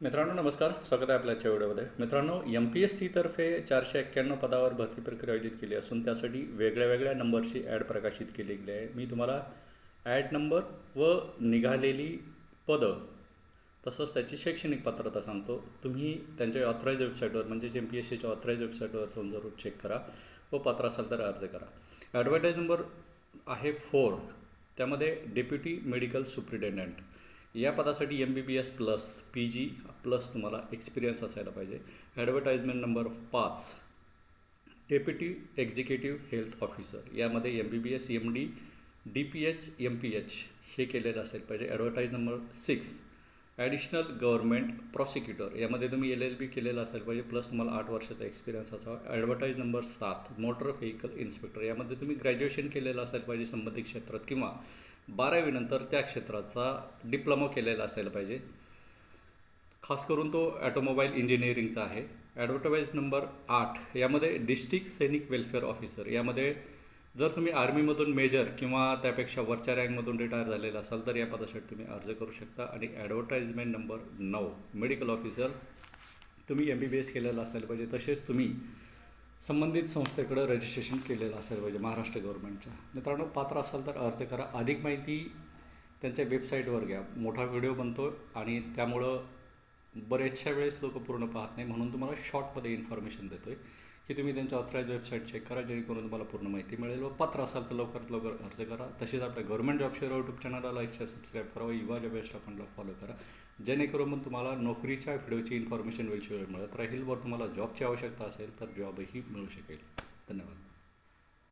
मित्रांनो नमस्कार, स्वागत आहे आपल्या आजच्या व्हिडिओमध्ये. मित्रांनो, MPSC तर्फे 491 पदावर भरती प्रक्रिया आयोजित केली असून त्यासाठी वेगळ्या नंबरची ॲड प्रकाशित केली गेली आहे. मी तुम्हाला ॲड नंबर व निघालेली पदं तसंच त्याची शैक्षणिक पात्रता सांगतो. तुम्ही त्यांच्या ऑथराईज वेबसाईटवर म्हणजेच MPSCच्या ऑथराईज वेबसाईटवर जाऊन जरूर चेक करा व पात्र असाल तर अर्ज करा. ॲडव्हर्टाईज नंबर आहे 4, त्यामध्ये डेप्युटी मेडिकल सुप्रिटेंडंट या पदासाठी MBBS प्लस PG प्लस तुम्हाला एक्सपिरियन्स असायला पाहिजे. Advertisement number 5, deputy executive health officer यामध्ये MBBS MD DPH MPH हे केलेलं असायला पाहिजे. Advertise number 6, additional government prosecutor यामध्ये तुम्ही LLB केलेलं असायला पाहिजे प्लस तुम्हाला 8 वर्षाचा एक्सपिरियन्स असावा. Advertise number 7, motor vehicle inspector यामध्ये तुम्ही ग्रॅज्युएशन केलेलं असायला पाहिजे संबंधित क्षेत्रात किंवा 12वी नंतर त्या क्षेत्राचा डिप्लोमा केलेला असायला पाहिजे. खास करून तो ॲटोमोबाईल इंजिनिअरिंगचा आहे. ॲडव्हर्टाईज नंबर 8 यामध्ये डिस्ट्रिक्ट सैनिक वेलफेअर ऑफिसर यामध्ये जर तुम्ही आर्मीमधून मेजर किंवा त्यापेक्षा वरच्या रँकमधून रिटायर झालेला असाल तर या पदासाठी तुम्ही अर्ज करू शकता. आणि ॲडव्हर्टाइजमेंट नंबर 9, मेडिकल ऑफिसर तुम्ही MBBS केलेलं असायला पाहिजे. तसेच तुम्ही संबंधित संस्थेकडे रजिस्ट्रेशन केलेलं असायला पाहिजे महाराष्ट्र गव्हर्नमेंटच्या. मित्रांनो, पात्र असाल तर अर्ज करा. अधिक माहिती त्यांच्या वेबसाईटवर घ्या. मोठा व्हिडिओ बनतो आणि त्यामुळं बरेचशा वेळेस लोक पूर्ण पाहत नाही, म्हणून तुम्हाला शॉर्टमध्ये इन्फॉर्मेशन देतो आहे की तुम्ही त्यांच्या ऑथराईज वेबसाईट चेक करा जेणेकरून तुम्हाला पूर्ण माहिती मिळेल. व पात्र असाल तर लवकरात लवकर अर्ज करा. तसेच आपल्या गव्हर्नमेंट जॉब शेअर यूट्यूब चॅनलला लाईक शेअर सबस्क्राईब करा व युवा जॉब बेस्ट अकाउंटला फॉलो करा जेणेकरून मग तुम्हाला नोकरीच्या व्हिडिओची इन्फॉर्मेशन वेळची वेळ मिळत राहील. वर तुम्हाला जॉबची आवश्यकता असेल तर जॉबही मिळू शकेल. धन्यवाद.